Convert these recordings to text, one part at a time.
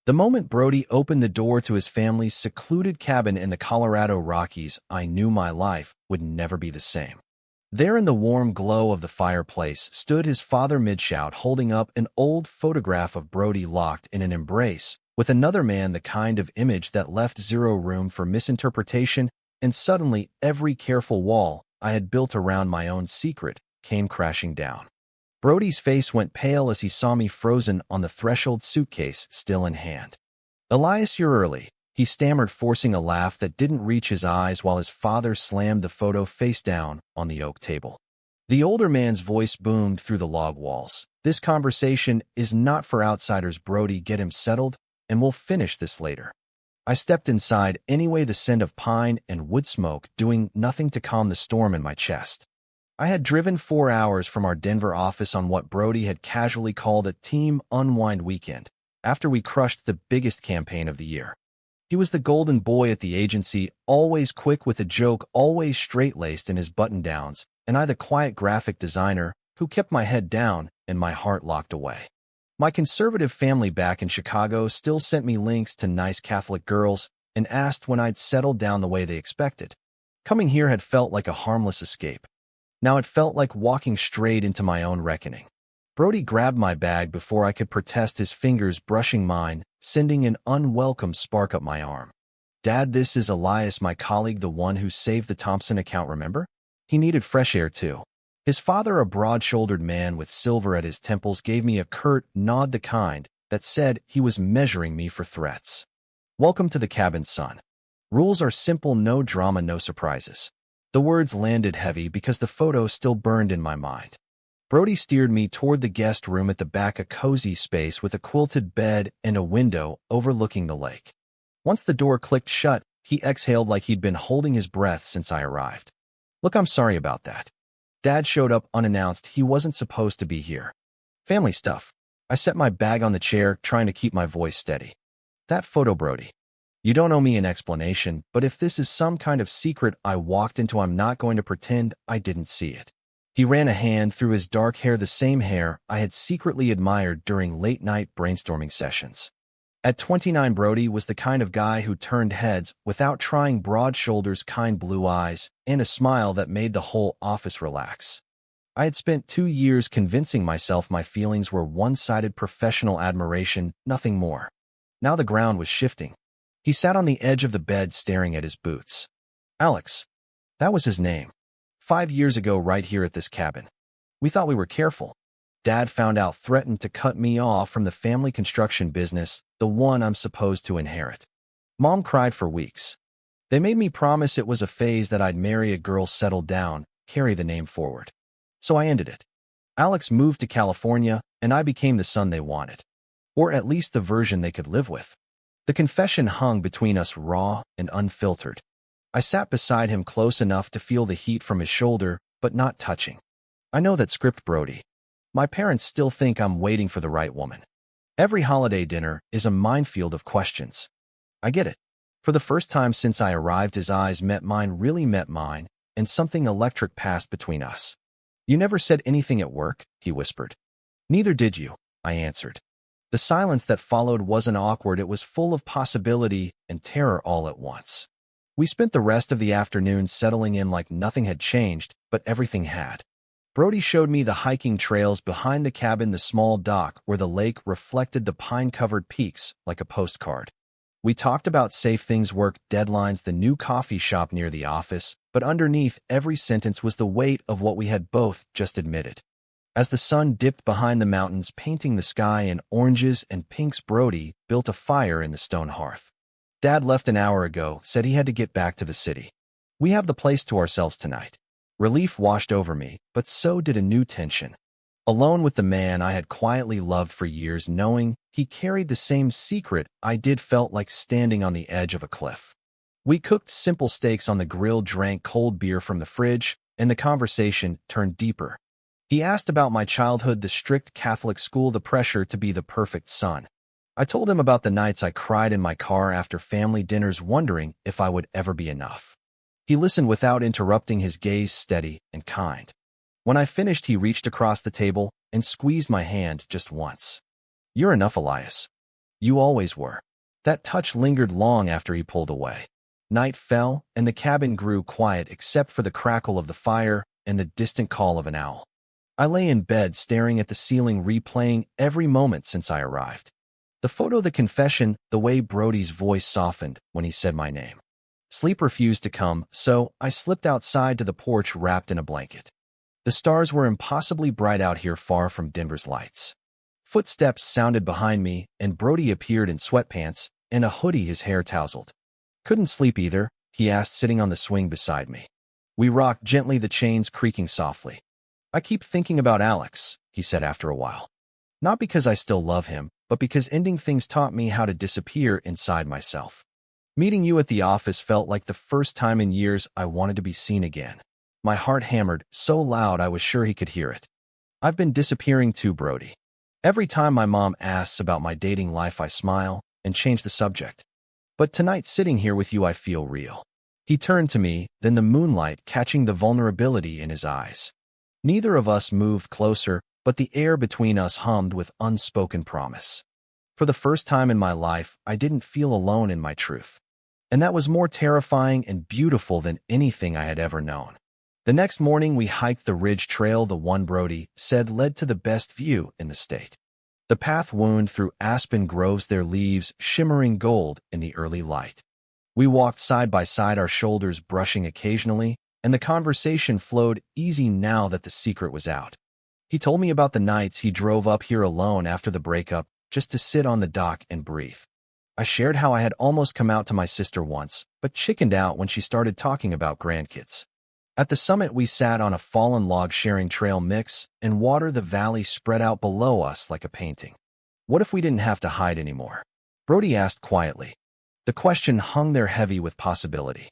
The moment Brody opened the door to his family's secluded cabin in the Colorado Rockies, I knew my life would never be the same. There in the warm glow of the fireplace stood his father mid-shout, holding up an old photograph of Brody locked in an embrace with another man, the kind of image that left zero room for misinterpretation, and suddenly every careful wall I had built around my own secret came crashing down. Brody's face went pale as he saw me frozen on the threshold, suitcase still in hand. "Elias, you're early," he stammered, forcing a laugh that didn't reach his eyes while his father slammed the photo face down on the oak table. The older man's voice boomed through the log walls. "This conversation is not for outsiders, Brody. Get him settled, and we'll finish this later." I stepped inside anyway, the scent of pine and wood smoke doing nothing to calm the storm in my chest. I had driven 4 hours from our Denver office on what Brody had casually called a team unwind weekend, after we crushed the biggest campaign of the year. He was the golden boy at the agency, always quick with a joke, always straight-laced in his button-downs, and I the quiet graphic designer who kept my head down and my heart locked away. My conservative family back in Chicago still sent me links to nice Catholic girls and asked when I'd settled down the way they expected. Coming here had felt like a harmless escape. Now it felt like walking straight into my own reckoning. Brody grabbed my bag before I could protest, his fingers brushing mine, sending an unwelcome spark up my arm. "Dad, this is Elias, my colleague, the one who saved the Thompson account, remember?" He needed fresh air too. His father, a broad-shouldered man with silver at his temples, gave me a curt nod, the kind that said he was measuring me for threats. "Welcome to the cabin, son. Rules are simple, no drama, no surprises." The words landed heavy because the photo still burned in my mind. Brody steered me toward the guest room at the back, a cozy space with a quilted bed and a window overlooking the lake. Once the door clicked shut, he exhaled like he'd been holding his breath since I arrived. "Look, I'm sorry about that. Dad showed up unannounced. He wasn't supposed to be here. Family stuff." I set my bag on the chair, trying to keep my voice steady. "That photo, Brody. You don't owe me an explanation, but if this is some kind of secret I walked into, I'm not going to pretend I didn't see it." He ran a hand through his dark hair, the same hair I had secretly admired during late-night brainstorming sessions. At 29, Brody was the kind of guy who turned heads without trying, broad shoulders, kind blue eyes, and a smile that made the whole office relax. I had spent 2 years convincing myself my feelings were one-sided professional admiration, nothing more. Now the ground was shifting. He sat on the edge of the bed staring at his boots. "Alex. That was his name. 5 years ago, right here at this cabin. We thought we were careful. Dad found out, threatened to cut me off from the family construction business, the one I'm supposed to inherit. Mom cried for weeks. They made me promise it was a phase, that I'd marry a girl, settle down, carry the name forward. So I ended it. Alex moved to California, and I became the son they wanted. Or at least the version they could live with." The confession hung between us, raw and unfiltered. I sat beside him, close enough to feel the heat from his shoulder, but not touching. "I know that script, Brody. My parents still think I'm waiting for the right woman. Every holiday dinner is a minefield of questions. I get it." For the first time since I arrived, his eyes met mine, really met mine, and something electric passed between us. "You never said anything at work," he whispered. "Neither did you," I answered. The silence that followed wasn't awkward, it was full of possibility and terror all at once. We spent the rest of the afternoon settling in like nothing had changed, but everything had. Brody showed me the hiking trails behind the cabin, the small dock where the lake reflected the pine-covered peaks like a postcard. We talked about safe things, work deadlines, the new coffee shop near the office, but underneath every sentence was the weight of what we had both just admitted. As the sun dipped behind the mountains, painting the sky in oranges and pinks, Brody built a fire in the stone hearth. "Dad left an hour ago, said he had to get back to the city. We have the place to ourselves tonight." Relief washed over me, but so did a new tension. Alone with the man I had quietly loved for years, knowing he carried the same secret I did, felt like standing on the edge of a cliff. We cooked simple steaks on the grill, drank cold beer from the fridge, and the conversation turned deeper. He asked about my childhood, the strict Catholic school, the pressure to be the perfect son. I told him about the nights I cried in my car after family dinners, wondering if I would ever be enough. He listened without interrupting, his gaze steady and kind. When I finished, he reached across the table and squeezed my hand just once. "You're enough, Elias. You always were. That touch lingered long after he pulled away. Night fell, and the cabin grew quiet except for the crackle of the fire and the distant call of an owl. I lay in bed staring at the ceiling, replaying every moment since I arrived. The photo, the confession, the way Brody's voice softened when he said my name. Sleep refused to come, so I slipped outside to the porch wrapped in a blanket. The stars were impossibly bright out here, far from Denver's lights. Footsteps sounded behind me, and Brody appeared in sweatpants and a hoodie, his hair tousled. "Couldn't sleep either?" he asked, sitting on the swing beside me. We rocked gently, the chains creaking softly. "I keep thinking about Alex," he said after a while. "Not because I still love him, but because ending things taught me how to disappear inside myself. Meeting you at the office felt like the first time in years I wanted to be seen again." My heart hammered so loud I was sure he could hear it. "I've been disappearing too, Brody. Every time my mom asks about my dating life, I smile and change the subject. But tonight, sitting here with you, I feel real." He turned to me, then the moonlight catching the vulnerability in his eyes. Neither of us moved closer, but the air between us hummed with unspoken promise. For the first time in my life, I didn't feel alone in my truth. And that was more terrifying and beautiful than anything I had ever known. The next morning, we hiked the ridge trail, the one Brody said led to the best view in the state. The path wound through aspen groves, their leaves shimmering gold in the early light. We walked side by side, our shoulders brushing occasionally, and the conversation flowed easy now that the secret was out. He told me about the nights he drove up here alone after the breakup, just to sit on the dock and breathe. I shared how I had almost come out to my sister once, but chickened out when she started talking about grandkids. At the summit, we sat on a fallen log sharing trail mix and water. The valley spread out below us like a painting. "What if we didn't have to hide anymore?" Brody asked quietly. The question hung there heavy with possibility.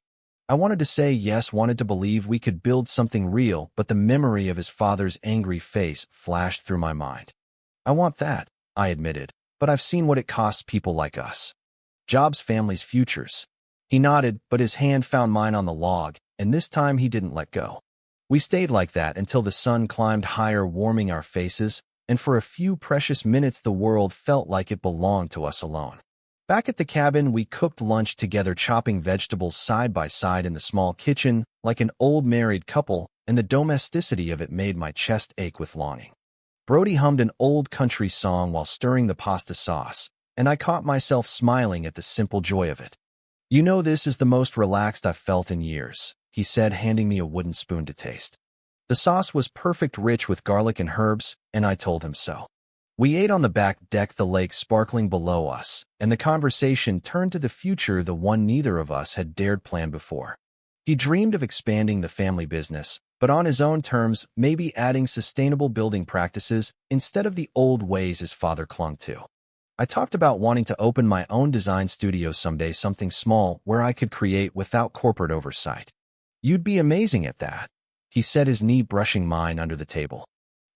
I wanted to say yes, wanted to believe we could build something real, but the memory of his father's angry face flashed through my mind. "I want that," I admitted, "but I've seen what it costs people like us. Jobs, families, futures." He nodded, but his hand found mine on the log, and this time he didn't let go. We stayed like that until the sun climbed higher, warming our faces, and for a few precious minutes the world felt like it belonged to us alone. Back at the cabin, we cooked lunch together, chopping vegetables side by side in the small kitchen, like an old married couple, and the domesticity of it made my chest ache with longing. Brody hummed an old country song while stirring the pasta sauce, and I caught myself smiling at the simple joy of it. "You know, this is the most relaxed I've felt in years," he said, handing me a wooden spoon to taste. The sauce was perfect, rich with garlic and herbs, and I told him so. We ate on the back deck, the lake sparkling below us, and the conversation turned to the future, the one neither of us had dared plan before. He dreamed of expanding the family business, but on his own terms, maybe adding sustainable building practices instead of the old ways his father clung to. I talked about wanting to open my own design studio someday, something small where I could create without corporate oversight. "You'd be amazing at that," he said, his knee brushing mine under the table.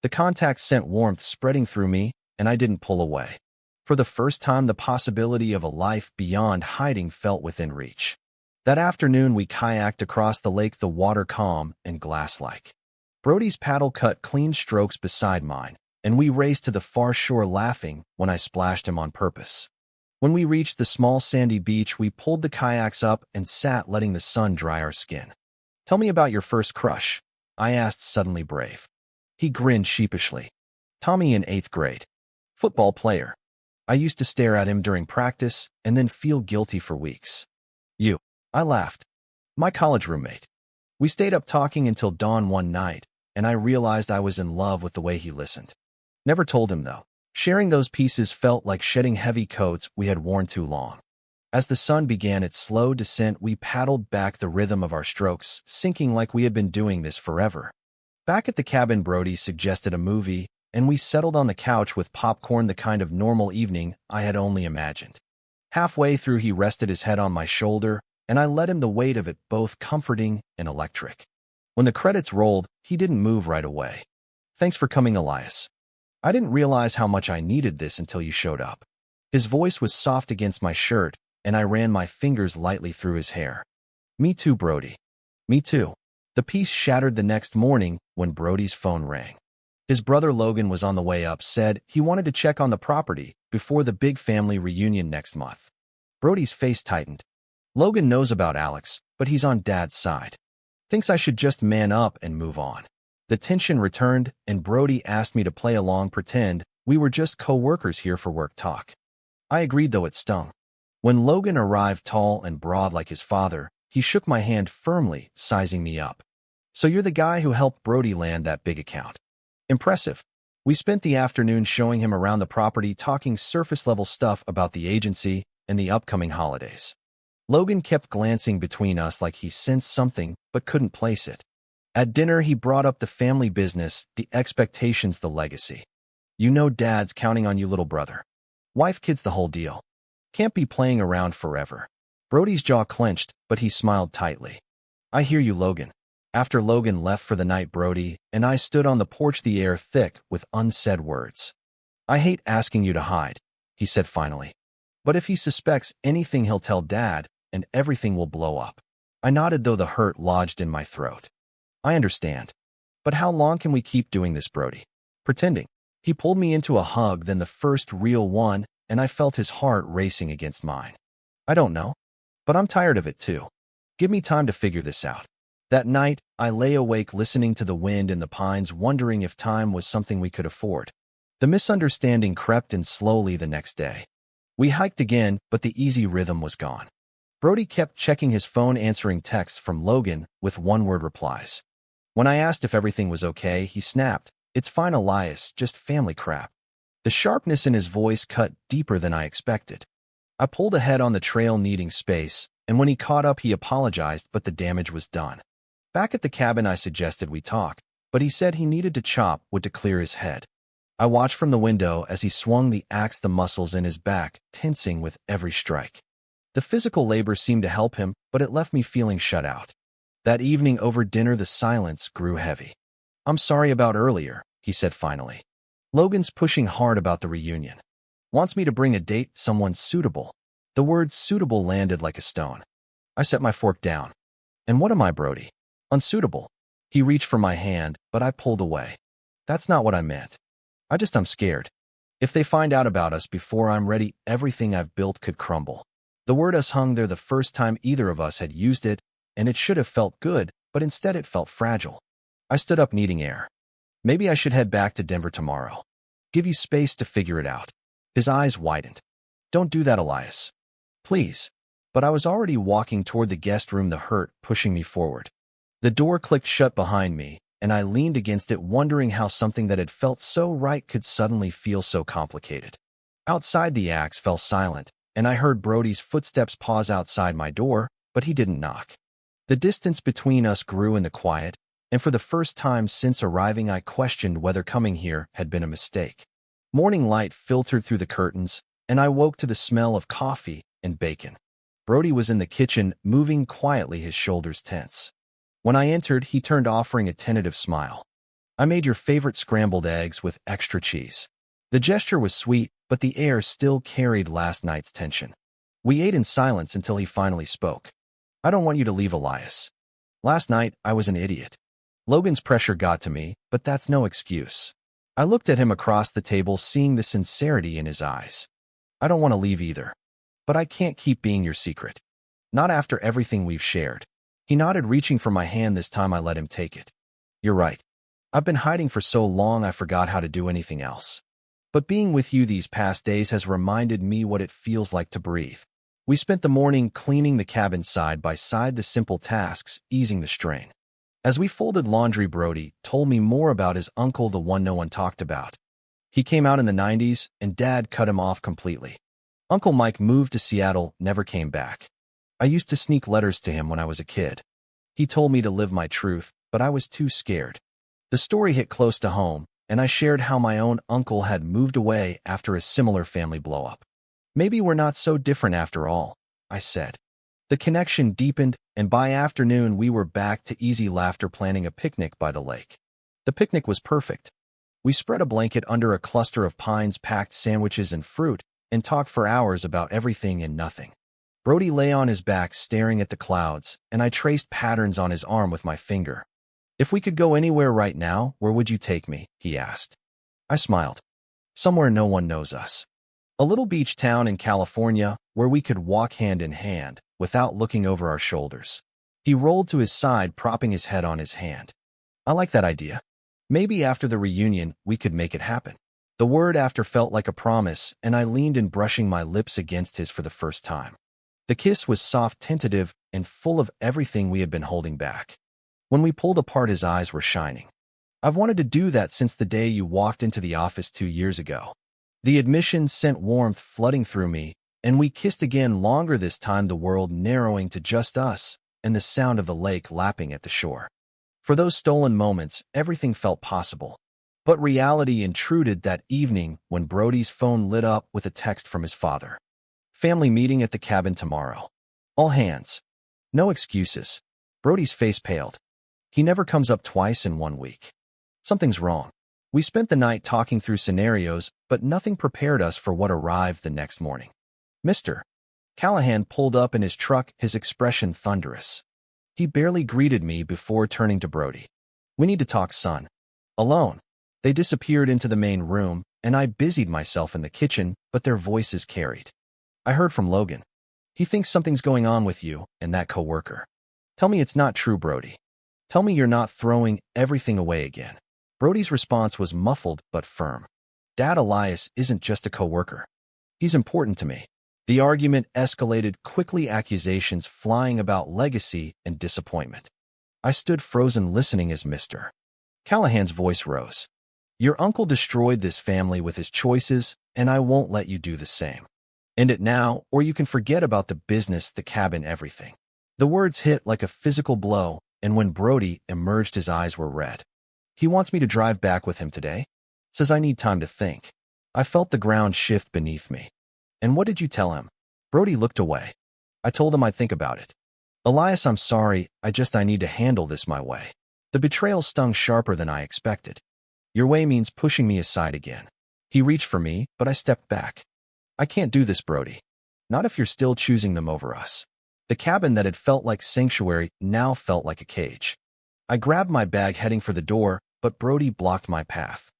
The contact sent warmth spreading through me, and I didn't pull away. For the first time, the possibility of a life beyond hiding felt within reach. That afternoon, we kayaked across the lake, the water calm and glass-like. Brody's paddle cut clean strokes beside mine, and we raced to the far shore, laughing when I splashed him on purpose. When we reached the small sandy beach, we pulled the kayaks up and sat, letting the sun dry our skin. "Tell me about your first crush," I asked, suddenly brave. He grinned sheepishly. "Tommy in 8th grade. Football player. I used to stare at him during practice and then feel guilty for weeks." "You?" I laughed. "My college roommate. We stayed up talking until dawn one night, and I realized I was in love with the way he listened. Never told him, though. Sharing those pieces felt like shedding heavy coats we had worn too long. As the sun began its slow descent, we paddled back, the rhythm of our strokes sinking like we had been doing this forever. Back at the cabin, Brody suggested a movie, and we settled on the couch with popcorn, the kind of normal evening I had only imagined. Halfway through, he rested his head on my shoulder, and I let him, the weight of it both comforting and electric. When the credits rolled, he didn't move right away. "Thanks for coming, Elias. I didn't realize how much I needed this until you showed up." His voice was soft against my shirt, and I ran my fingers lightly through his hair. "Me too, Brody. Me too." The peace shattered the next morning when Brody's phone rang. His brother Logan was on the way up, said he wanted to check on the property before the big family reunion next month. Brody's face tightened. Logan knows about Alex, but he's on Dad's side. Thinks I should just man up and move on. The tension returned, and Brody asked me to play along, pretend we were just co-workers here for work talk. I agreed, though it stung. When Logan arrived tall and broad like his father, he shook my hand firmly, sizing me up. So you're the guy who helped Brody land that big account. Impressive. We spent the afternoon showing him around the property, talking surface-level stuff about the agency and the upcoming holidays. Logan kept glancing between us like he sensed something but couldn't place it. At dinner, he brought up the family business, the expectations, the legacy. You know Dad's counting on you, little brother. Wife, kids, the whole deal. Can't be playing around forever. Brody's jaw clenched, but he smiled tightly. I hear you, Logan. After Logan left for the night, Brody and I stood on the porch, the air thick with unsaid words. I hate asking you to hide, he said finally. But if he suspects anything, he'll tell Dad, and everything will blow up. I nodded, though the hurt lodged in my throat. I understand. But how long can we keep doing this, Brody? Pretending. He pulled me into a hug, then the first real one, and I felt his heart racing against mine. I don't know. But I'm tired of it too. Give me time to figure this out. That night, I lay awake listening to the wind in the pines, wondering if time was something we could afford. The misunderstanding crept in slowly the next day. We hiked again, but the easy rhythm was gone. Brody kept checking his phone, answering texts from Logan with one-word replies. When I asked if everything was okay, he snapped, "It's fine, Elias, just family crap." The sharpness in his voice cut deeper than I expected. I pulled ahead on the trail, needing space, and when he caught up, he apologized, but the damage was done. Back at the cabin, I suggested we talk, but he said he needed to chop wood to clear his head. I watched from the window as he swung the axe, the muscles in his back tensing with every strike. The physical labor seemed to help him, but it left me feeling shut out. That evening over dinner, the silence grew heavy. I'm sorry about earlier, he said finally. Logan's pushing hard about the reunion. Wants me to bring a date, someone suitable. The word suitable landed like a stone. I set my fork down. And what am I, Brody? Unsuitable. He reached for my hand, but I pulled away. That's not what I meant. I'm scared. If they find out about us before I'm ready, everything I've built could crumble. The word us hung there the first time either of us had used it, and it should have felt good, but instead it felt fragile. I stood up, needing air. Maybe I should head back to Denver tomorrow. Give you space to figure it out. His eyes widened. Don't do that, Elias. Please. But I was already walking toward the guest room, the hurt pushing me forward. The door clicked shut behind me, and I leaned against it, wondering how something that had felt so right could suddenly feel so complicated. Outside, the axe fell silent, and I heard Brody's footsteps pause outside my door, but he didn't knock. The distance between us grew in the quiet, and for the first time since arriving, I questioned whether coming here had been a mistake. Morning light filtered through the curtains, and I woke to the smell of coffee and bacon. Brody was in the kitchen, moving quietly, his shoulders tense. When I entered, he turned, offering a tentative smile. I made your favorite scrambled eggs with extra cheese. The gesture was sweet, but the air still carried last night's tension. We ate in silence until he finally spoke. I don't want you to leave, Elias. Last night, I was an idiot. Logan's pressure got to me, but that's no excuse. I looked at him across the table, seeing the sincerity in his eyes. I don't want to leave either. But I can't keep being your secret. Not after everything we've shared. He nodded, reaching for my hand. This time I let him take it. You're right. I've been hiding for so long I forgot how to do anything else. But being with you these past days has reminded me what it feels like to breathe. We spent the morning cleaning the cabin side by side, the simple tasks easing the strain. As we folded laundry, Brody told me more about his uncle, the one no one talked about. He came out in the 90s, and Dad cut him off completely. Uncle Mike moved to Seattle, never came back. I used to sneak letters to him when I was a kid. He told me to live my truth, but I was too scared. The story hit close to home, and I shared how my own uncle had moved away after a similar family blow-up. Maybe we're not so different after all, I said. The connection deepened, and by afternoon we were back to easy laughter, planning a picnic by the lake. The picnic was perfect. We spread a blanket under a cluster of pines, packed sandwiches and fruit, and talked for hours about everything and nothing. Brody lay on his back staring at the clouds, and I traced patterns on his arm with my finger. If we could go anywhere right now, where would you take me? He asked. I smiled. Somewhere no one knows us. A little beach town in California where we could walk hand in hand without looking over our shoulders. He rolled to his side, propping his head on his hand. I like that idea. Maybe after the reunion, we could make it happen. The word after felt like a promise, and I leaned in, brushing my lips against his for the first time. The kiss was soft, tentative, and full of everything we had been holding back. When we pulled apart, his eyes were shining. I've wanted to do that since the day you walked into the office 2 years ago. The admission sent warmth flooding through me, and we kissed again, longer this time, the world narrowing to just us and the sound of the lake lapping at the shore. For those stolen moments, everything felt possible. But reality intruded that evening when Brody's phone lit up with a text from his father. Family meeting at the cabin tomorrow. All hands. No excuses. Brody's face paled. He never comes up twice in 1 week. Something's wrong. We spent the night talking through scenarios, but nothing prepared us for what arrived the next morning. Mr. Callahan pulled up in his truck, his expression thunderous. He barely greeted me before turning to Brody. We need to talk, son. Alone. They disappeared into the main room, and I busied myself in the kitchen, but their voices carried. I heard from Logan. He thinks something's going on with you and that coworker. Tell me it's not true, Brody. Tell me you're not throwing everything away again. Brody's response was muffled but firm. Dad, Elias isn't just a coworker. He's important to me. The argument escalated quickly, accusations flying about legacy and disappointment. I stood frozen, listening as Mr. Callahan's voice rose. Your uncle destroyed this family with his choices, and I won't let you do the same. End it now, or you can forget about the business, the cabin, everything. The words hit like a physical blow, and when Brody emerged, his eyes were red. He wants me to drive back with him today. Says I need time to think. I felt the ground shift beneath me. And what did you tell him? Brody looked away. I told him I'd think about it. Elias, I'm sorry, I need to handle this my way. The betrayal stung sharper than I expected. Your way means pushing me aside again. He reached for me, but I stepped back. I can't do this, Brody. Not if you're still choosing them over us. The cabin that had felt like sanctuary now felt like a cage. I grabbed my bag, heading for the door, but Brody blocked my path.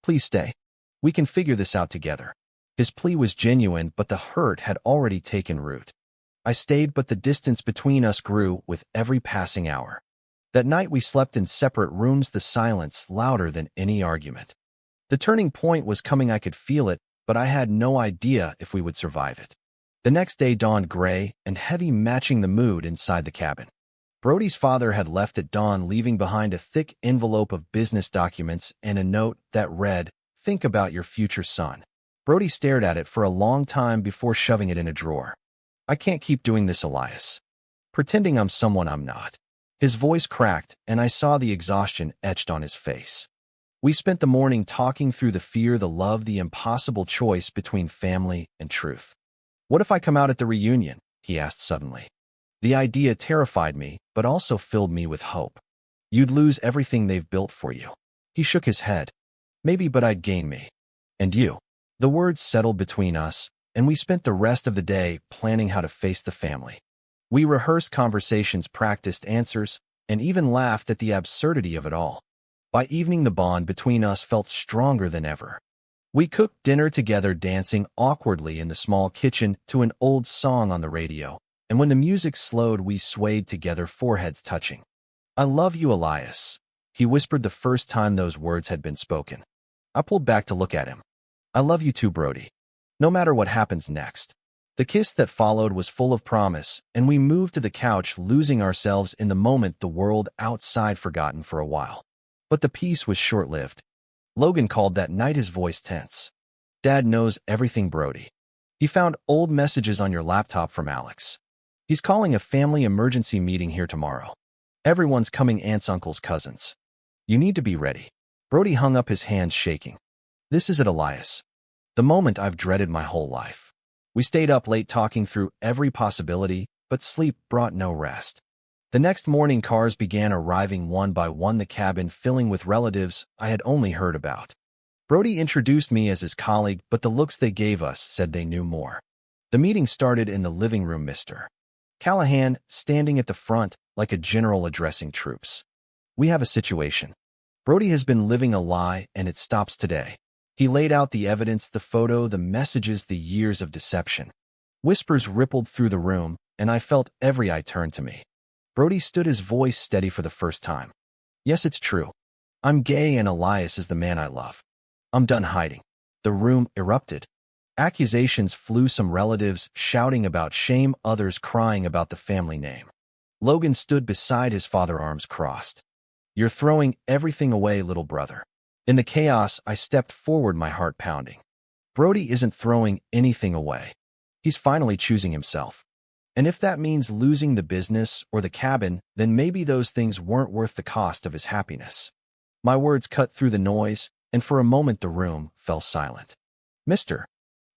Please stay. We can figure this out together. His plea was genuine, but the hurt had already taken root. I stayed, but the distance between us grew with every passing hour. That night we slept in separate rooms, the silence louder than any argument. The turning point was coming, I could feel it, but I had no idea if we would survive it. The next day dawned gray and heavy, matching the mood inside the cabin. Brody's father had left at dawn, leaving behind a thick envelope of business documents and a note that read, "Think about your future, son." Brody stared at it for a long time before shoving it in a drawer. I can't keep doing this, Elias. Pretending I'm someone I'm not. His voice cracked, and I saw the exhaustion etched on his face. We spent the morning talking through the fear, the love, the impossible choice between family and truth. What if I come out at the reunion? He asked suddenly. The idea terrified me, but also filled me with hope. You'd lose everything they've built for you. He shook his head. Maybe, but I'd gain me. And you. The words settled between us, and we spent the rest of the day planning how to face the family. We rehearsed conversations, practiced answers, and even laughed at the absurdity of it all. By evening, the bond between us felt stronger than ever. We cooked dinner together, dancing awkwardly in the small kitchen to an old song on the radio, and when the music slowed, we swayed together, foreheads touching. I love you, Elias, he whispered the first time those words had been spoken. I pulled back to look at him. I love you too, Brody. No matter what happens next. The kiss that followed was full of promise, and we moved to the couch, losing ourselves in the moment, the world outside forgotten for a while. But the peace was short-lived. Logan called that night, his voice tense. Dad knows everything, Brody. He found old messages on your laptop from Alex. He's calling a family emergency meeting here tomorrow. Everyone's coming, aunts, uncles, cousins. You need to be ready. Brody hung up, his hands shaking. This is it, Elias. The moment I've dreaded my whole life. We stayed up late talking through every possibility, but sleep brought no rest. The next morning, cars began arriving one by one, the cabin filling with relatives I had only heard about. Brody introduced me as his colleague, but the looks they gave us said they knew more. The meeting started in the living room, Mr. Callahan standing at the front like a general addressing troops. We have a situation. Brody has been living a lie, and it stops today. He laid out the evidence, the photo, the messages, the years of deception. Whispers rippled through the room, and I felt every eye turn to me. Brody stood, his voice steady for the first time. Yes, it's true. I'm gay, and Elias is the man I love. I'm done hiding. The room erupted. Accusations flew, some relatives shouting about shame, others crying about the family name. Logan stood beside his father, arms crossed. You're throwing everything away, little brother. In the chaos, I stepped forward, my heart pounding. Brody isn't throwing anything away. He's finally choosing himself. And if that means losing the business or the cabin, then maybe those things weren't worth the cost of his happiness. My words cut through the noise, and for a moment the room fell silent. Mr.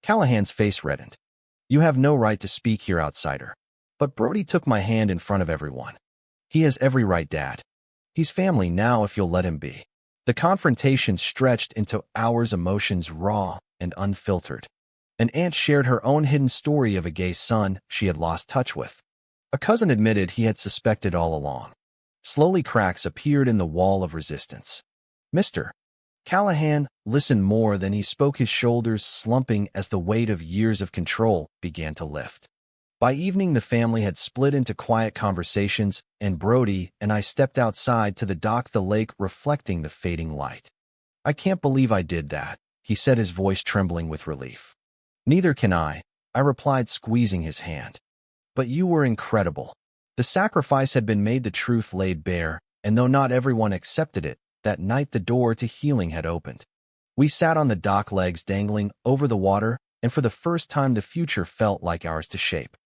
Callahan's face reddened. You have no right to speak here, outsider. But Brody took my hand in front of everyone. He has every right, Dad. He's family now, if you'll let him be. The confrontation stretched into hours, emotions raw and unfiltered. An aunt shared her own hidden story of a gay son she had lost touch with. A cousin admitted he had suspected all along. Slowly cracks appeared in the wall of resistance. Mr. Callahan listened more than he spoke, his shoulders slumping as the weight of years of control began to lift. By evening, the family had split into quiet conversations, and Brody and I stepped outside to the dock, the lake reflecting the fading light. I can't believe I did that, he said, his voice trembling with relief. Neither can I replied, squeezing his hand. But you were incredible. The sacrifice had been made, the truth laid bare, and though not everyone accepted it, that night the door to healing had opened. We sat on the dock, legs dangling over the water, and for the first time the future felt like ours to shape.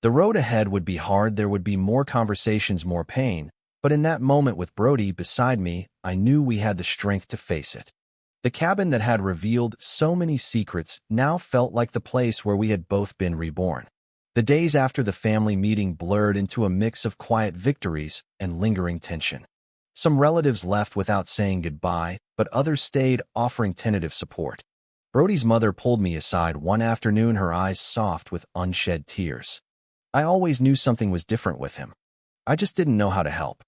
The road ahead would be hard, there would be more conversations, more pain, but in that moment with Brody beside me, I knew we had the strength to face it. The cabin that had revealed so many secrets now felt like the place where we had both been reborn. The days after the family meeting blurred into a mix of quiet victories and lingering tension. Some relatives left without saying goodbye, but others stayed, offering tentative support. Brody's mother pulled me aside one afternoon, her eyes soft with unshed tears. I always knew something was different with him. I just didn't know how to help.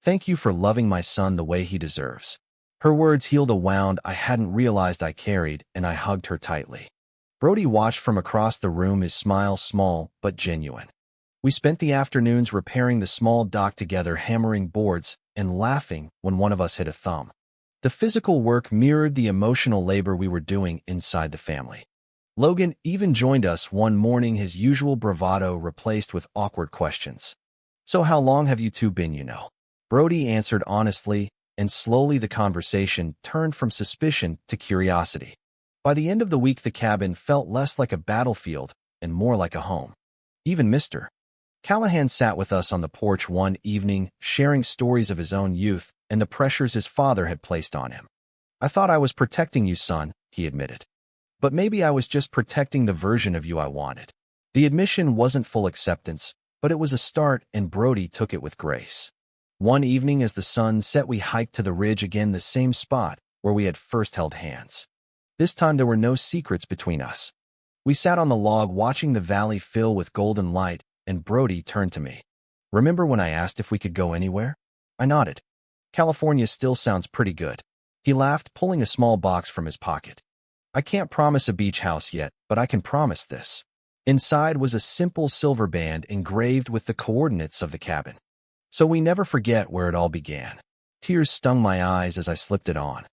Thank you for loving my son the way he deserves. Her words healed a wound I hadn't realized I carried, and I hugged her tightly. Brody watched from across the room, his smile small but genuine. We spent the afternoons repairing the small dock together, hammering boards and laughing when one of us hit a thumb. The physical work mirrored the emotional labor we were doing inside the family. Logan even joined us one morning, his usual bravado replaced with awkward questions. So how long have you two been, you know? Brody answered honestly, and slowly the conversation turned from suspicion to curiosity. By the end of the week, the cabin felt less like a battlefield and more like a home. Even Mr. Callahan sat with us on the porch one evening, sharing stories of his own youth and the pressures his father had placed on him. I thought I was protecting you, son, he admitted. But maybe I was just protecting the version of you I wanted. The admission wasn't full acceptance, but it was a start, and Brody took it with grace. One evening as the sun set, we hiked to the ridge again, the same spot where we had first held hands. This time there were no secrets between us. We sat on the log watching the valley fill with golden light, and Brody turned to me. Remember when I asked if we could go anywhere? I nodded. California still sounds pretty good. He laughed, pulling a small box from his pocket. I can't promise a beach house yet, but I can promise this. Inside was a simple silver band engraved with the coordinates of the cabin. So we never forget where it all began. Tears stung my eyes as I slipped it on.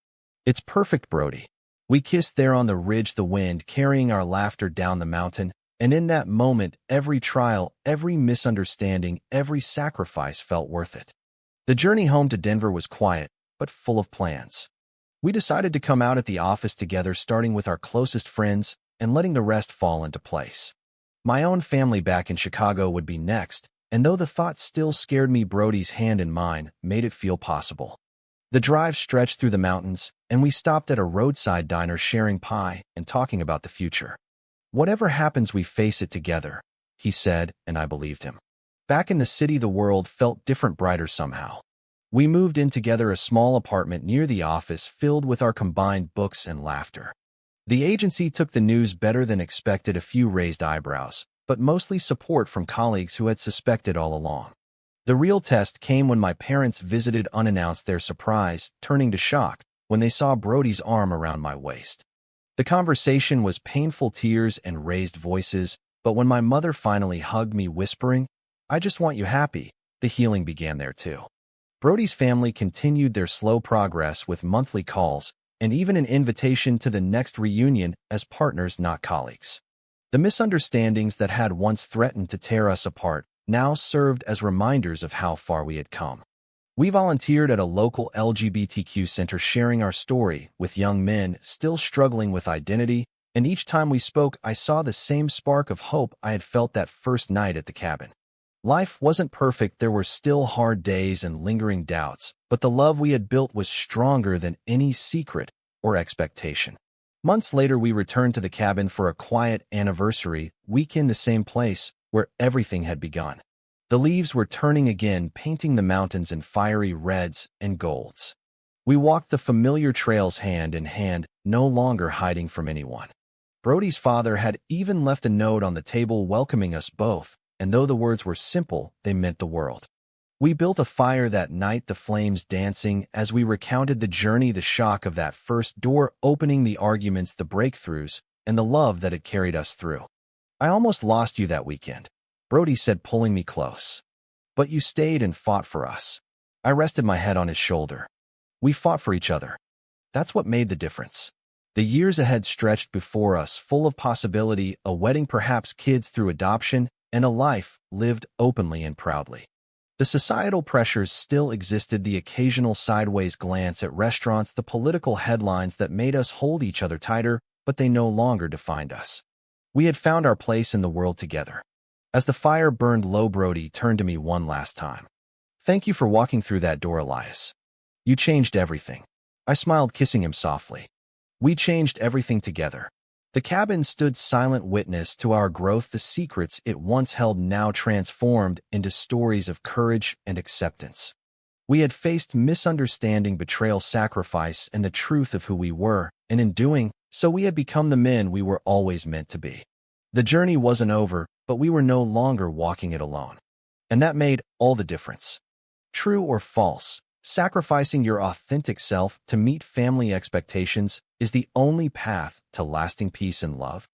It's perfect, Brody. We kissed there on the ridge, the wind carrying our laughter down the mountain, and in that moment, every trial, every misunderstanding, every sacrifice felt worth it. The journey home to Denver was quiet, but full of plans. We decided to come out at the office together, starting with our closest friends and letting the rest fall into place. My own family back in Chicago would be next, and though the thought still scared me, Brody's hand in mine made it feel possible. The drive stretched through the mountains, and we stopped at a roadside diner, sharing pie and talking about the future. Whatever happens, we face it together, he said, and I believed him. Back in the city, the world felt different, brighter somehow. We moved in together, a small apartment near the office filled with our combined books and laughter. The agency took the news better than expected, a few raised eyebrows, but mostly support from colleagues who had suspected all along. The real test came when my parents visited unannounced, their surprise turning to shock when they saw Brody's arm around my waist. The conversation was painful, tears and raised voices, but when my mother finally hugged me, whispering, "I just want you happy," the healing began there too. Brody's family continued their slow progress with monthly calls and even an invitation to the next reunion as partners, not colleagues. The misunderstandings that had once threatened to tear us apart now served as reminders of how far we had come. We volunteered at a local LGBTQ center, sharing our story with young men still struggling with identity, and each time we spoke, I saw the same spark of hope I had felt that first night at the cabin. Life wasn't perfect, there were still hard days and lingering doubts, but the love we had built was stronger than any secret or expectation. Months later, we returned to the cabin for a quiet anniversary weekend, the same place where everything had begun. The leaves were turning again, painting the mountains in fiery reds and golds. We walked the familiar trails hand in hand, no longer hiding from anyone. Brody's father had even left a note on the table welcoming us both, and though the words were simple, they meant the world. We built a fire that night, the flames dancing as we recounted the journey, the shock of that first door opening, the arguments, the breakthroughs, and the love that had carried us through. "I almost lost you that weekend," Brody said, pulling me close. "But you stayed and fought for us." I rested my head on his shoulder. "We fought for each other. That's what made the difference." The years ahead stretched before us, full of possibility, a wedding, perhaps kids through adoption, and a life lived openly and proudly. The societal pressures still existed, the occasional sideways glance at restaurants, the political headlines that made us hold each other tighter, but they no longer defined us. We had found our place in the world together. As the fire burned low, Brody turned to me one last time. "Thank you for walking through that door, Elias. You changed everything." I smiled, kissing him softly. We changed everything together. The cabin stood silent witness to our growth, the secrets it once held now transformed into stories of courage and acceptance. We had faced misunderstanding, betrayal, sacrifice, and the truth of who we were, and in doing so we had become the men we were always meant to be. The journey wasn't over, but we were no longer walking it alone. And that made all the difference. True or false, sacrificing your authentic self to meet family expectations is the only path to lasting peace and love.